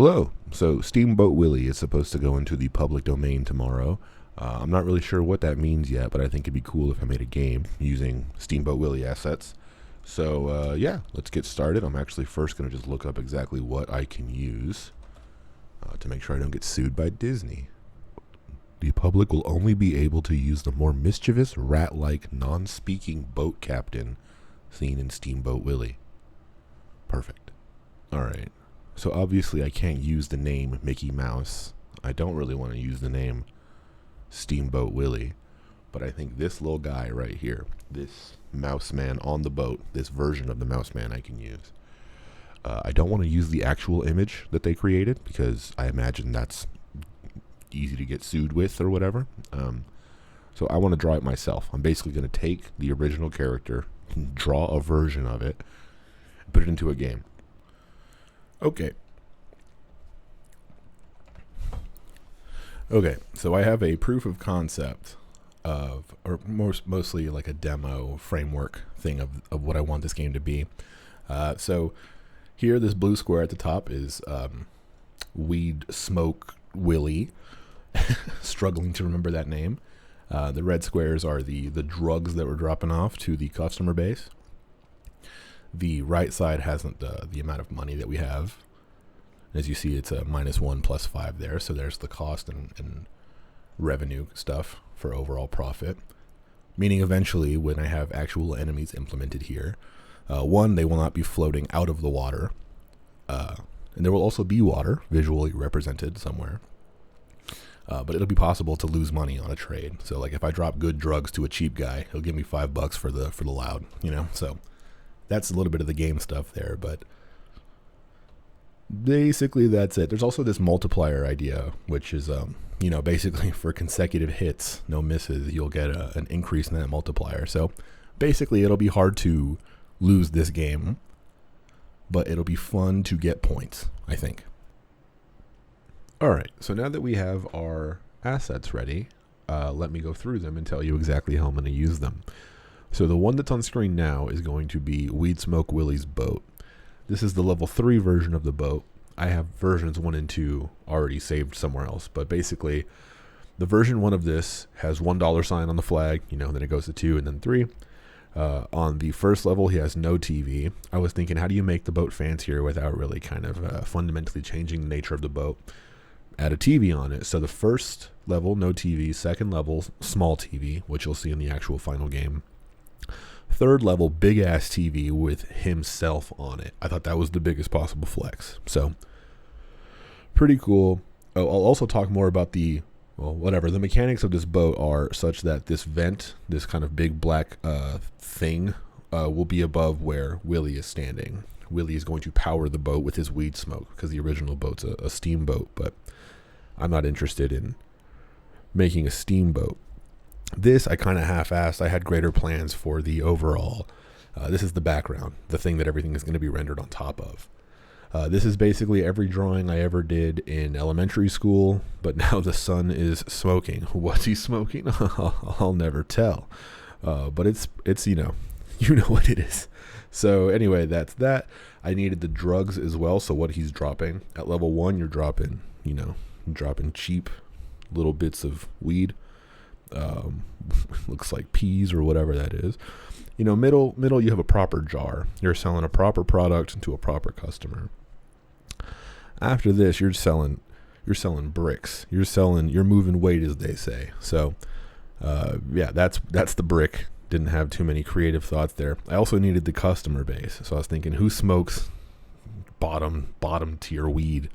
Hello. So Steamboat Willie is supposed to go into the public domain tomorrow. I'm not really sure what that means yet, but I think it'd be cool if I made a game using Steamboat Willie assets. So yeah, let's get started. I'm actually first going to just look up exactly what I can use to make sure I don't get sued by Disney. The public will only be able to use the more mischievous, rat-like, non-speaking boat captain seen in Steamboat Willie. Perfect. Alright. So obviously I can't use the name Mickey Mouse. I don't really want to use the name Steamboat Willie. But I think this little guy right here, this mouse man on the boat, this version of the mouse man I can use. I don't want to use the actual image that they created because I imagine that's easy to get sued with or whatever. So I want to draw it myself. I'm basically going to take the original character, draw a version of it, and put it into a game. Okay, so I have a proof of concept of, or mostly like a demo framework thing of what I want this game to be. So here, this blue square at the top is Weed Smoke Willie. Struggling to remember that name. The red squares are the drugs that we're dropping off to the customer base. The right side hasn't the amount of money that we have. As you see, it's a -1 plus 5 there. So there's the cost and revenue stuff for overall profit. Meaning eventually, when I have actual enemies implemented here, one, they will not be floating out of the water. And there will also be water visually represented somewhere. But it'll be possible to lose money on a trade. So like if I drop good drugs to a cheap guy, he'll give me $5 for the loud, so that's a little bit of the game stuff there, but basically that's it. There's also this multiplier idea, which is, basically for consecutive hits, no misses, you'll get an increase in that multiplier. So basically it'll be hard to lose this game, but it'll be fun to get points, I think. All right, so now that we have our assets ready, let me go through them and tell you exactly how I'm going to use them. So the one that's on screen now is going to be Weed Smoke Willie's boat. This is the level 3 version of the boat. I have versions 1 and 2 already saved somewhere else, but basically the version 1 of this has $1 sign on the flag, then it goes to 2 and then 3. On the first level, he has no TV. I was thinking, how do you make the boat fancier without really kind of fundamentally changing the nature of the boat? Add a TV on it. So the first level, no TV. Second level, small TV, which you'll see in the actual final game. Third level, big ass TV with himself on it. I thought that was the biggest possible flex. So pretty cool. Oh, I'll also talk more about the mechanics of this boat are such that this vent, this kind of big black thing, will be above where Willie is standing. Willie is going to power the boat with his weed smoke because the original boat's a steamboat, but I'm not interested in making a steamboat. This I kind of half-assed. I had greater plans for the overall. This is the background, the thing that everything is going to be rendered on top of. This is basically every drawing I ever did in elementary school, but now the sun is smoking. What's he smoking? I'll never tell. But it's you know what it is. So anyway, that's that. I needed the drugs as well. So what he's dropping at level 1, you're dropping cheap little bits of weed. Looks like peas or whatever that is. Middle, you have a proper jar. You're selling a proper product to a proper customer. After this, you're selling bricks. You're moving weight, as they say. So, yeah, that's the brick. Didn't have too many creative thoughts there. I also needed the customer base. So I was thinking, who smokes bottom tier weed?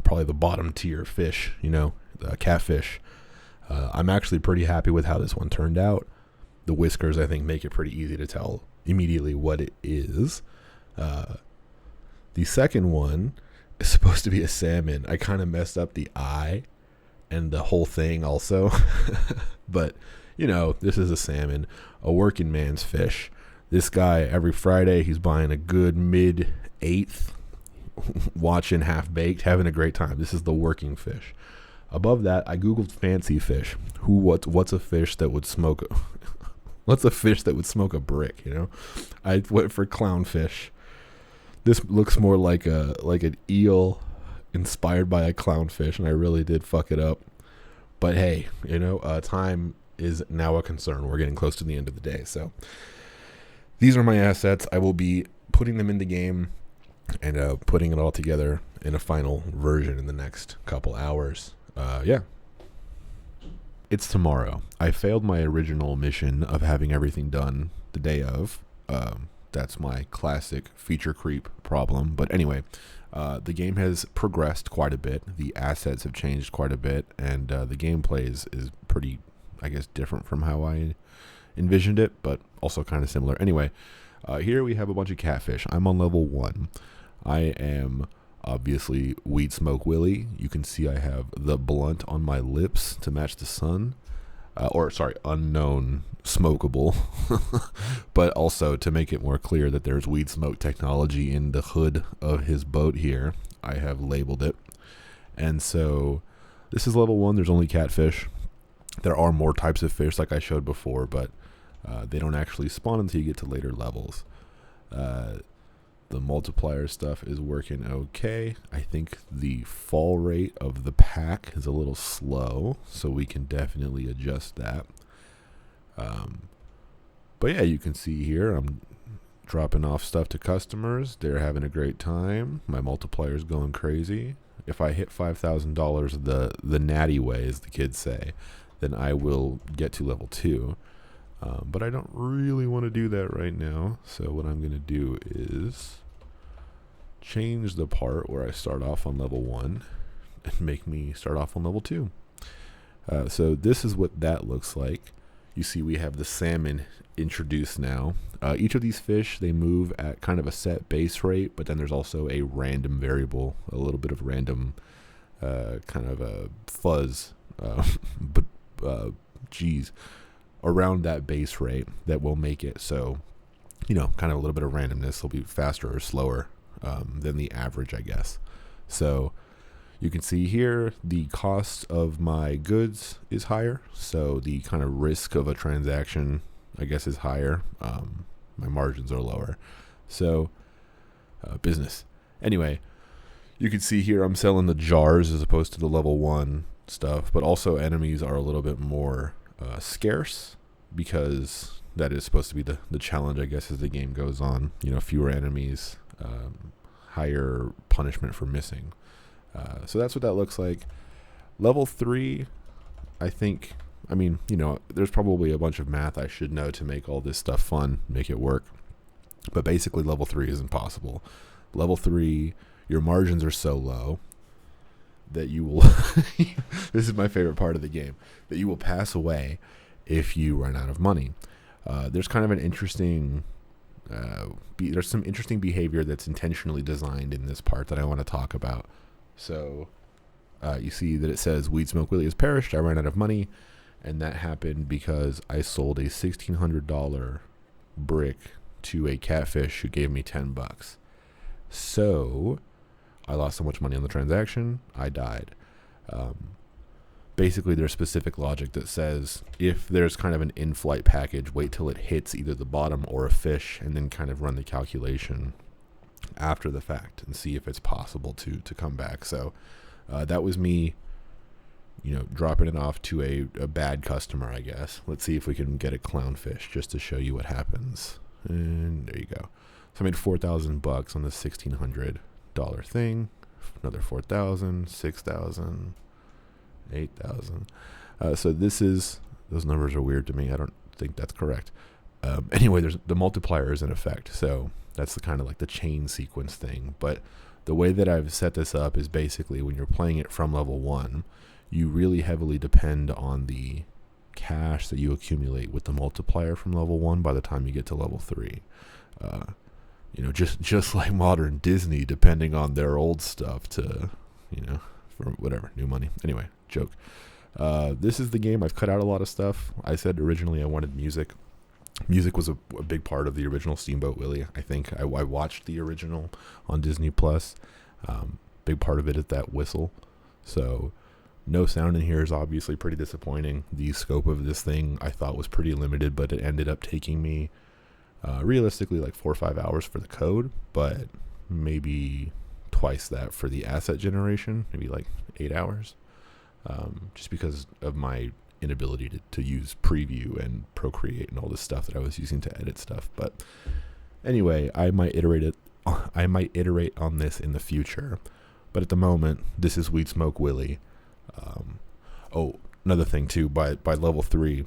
Probably the bottom tier fish, catfish. I'm actually pretty happy with how this one turned out. The whiskers, I think, make it pretty easy to tell immediately what it is. The second one is supposed to be a salmon. I kind of messed up the eye and the whole thing also. But, this is a salmon, a working man's fish. This guy, every Friday, he's buying a good mid-8th, watching Half-Baked, having a great time. This is the working fish. Above that, I googled fancy fish. What's a fish that would smoke? What's a fish that would smoke a brick? I went for clownfish. This looks more like an eel inspired by a clownfish, and I really did fuck it up. But hey, time is now a concern. We're getting close to the end of the day. So these are my assets. I will be putting them in the game and putting it all together in a final version in the next couple hours. Yeah. It's tomorrow. I failed my original mission of having everything done the day of. That's my classic feature creep problem. But anyway, the game has progressed quite a bit. The assets have changed quite a bit. And the gameplay is pretty, I guess, different from how I envisioned it, but also kind of similar. Anyway, here we have a bunch of catfish. I'm on level 1. I am obviously Weed Smoke Willie. You can see I have the blunt on my lips to match the sun. Unknown smokable. But also to make it more clear that there's weed smoke technology in the hood of his boat here, I have labeled it. And so this is level 1. There's only catfish. There are more types of fish like I showed before, but they don't actually spawn until you get to later levels. The multiplier stuff is working okay. I think the fall rate of the pack is a little slow, so we can definitely adjust that. But yeah, you can see here I'm dropping off stuff to customers. They're having a great time. My multiplier is going crazy. If I hit $5,000 the natty way, as the kids say, then I will get to level 2. But I don't really want to do that right now. So what I'm going to do is change the part where I start off on level 1 and make me start off on level 2. So this is what that looks like. You see we have the salmon introduced now. Each of these fish, they move at kind of a set base rate, but then there's also a random variable, a little bit of random kind of a fuzz, around that base rate that will make it so, kind of a little bit of randomness. Will be faster or slower than the average, I guess. So you can see here the cost of my goods is higher, so the kind of risk of a transaction, I guess, is higher. My margins are lower. So business. Anyway, you can see here I'm selling the jars as opposed to the level 1 stuff, but also enemies are a little bit more scarce, because that is supposed to be the challenge, I guess, as the game goes on. Fewer enemies, higher punishment for missing. So that's what that looks like. Level 3, I think, there's probably a bunch of math I should know to make all this stuff fun, make it work. But basically level 3 is impossible. Level 3, your margins are so low that you will, this is my favorite part of the game, that you will pass away if you run out of money. There's kind of an interesting, there's some interesting behavior that's intentionally designed in this part that I want to talk about. So you see that it says Weed Smoke Willie has perished. I ran out of money, and that happened because I sold a $1,600 brick to a catfish who gave me $10. So I lost so much money on the transaction, I died. Basically, there's specific logic that says if there's kind of an in-flight package, wait till it hits either the bottom or a fish, and then kind of run the calculation after the fact and see if it's possible to come back. So that was me, dropping it off to a bad customer, I guess. Let's see if we can get a clownfish just to show you what happens. And there you go. So I made $4,000 on this $1,600 thing. Another 4,000, 6,000, 8,000. So this is, those numbers are weird to me. I don't think that's correct. Anyway, there's the multiplier is in effect. So that's the kind of like the chain sequence thing. But the way that I've set this up is basically when you're playing it from level 1, you really heavily depend on the cash that you accumulate with the multiplier from level 1 by the time you get to level 3. Just like modern Disney, depending on their old stuff to, for whatever, new money. Anyway, joke. This is the game. I've cut out a lot of stuff. I said originally I wanted music. Music was a big part of the original Steamboat Willie. I think I watched the original on Disney Plus. Big part of it is that whistle. So no sound in here is obviously pretty disappointing. The scope of this thing I thought was pretty limited, but it ended up taking me realistically like 4 or 5 hours for the code, but maybe twice that for the asset generation, maybe like 8 hours, just because of my inability to use Preview and Procreate and all this stuff that I was using to edit stuff. But anyway, I might iterate on this in the future. But at the moment, this is Weed Smoke Willie. Another thing too, by level 3,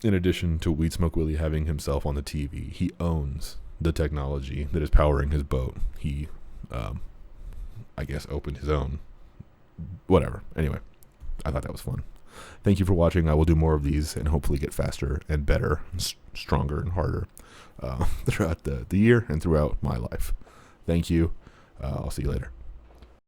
in addition to Weed Smoke Willie having himself on the TV, he owns the technology that is powering his boat. He, I guess, opened his own. Whatever. Anyway, I thought that was fun. Thank you for watching. I will do more of these and hopefully get faster and better, and stronger and harder throughout the year and throughout my life. Thank you. I'll see you later.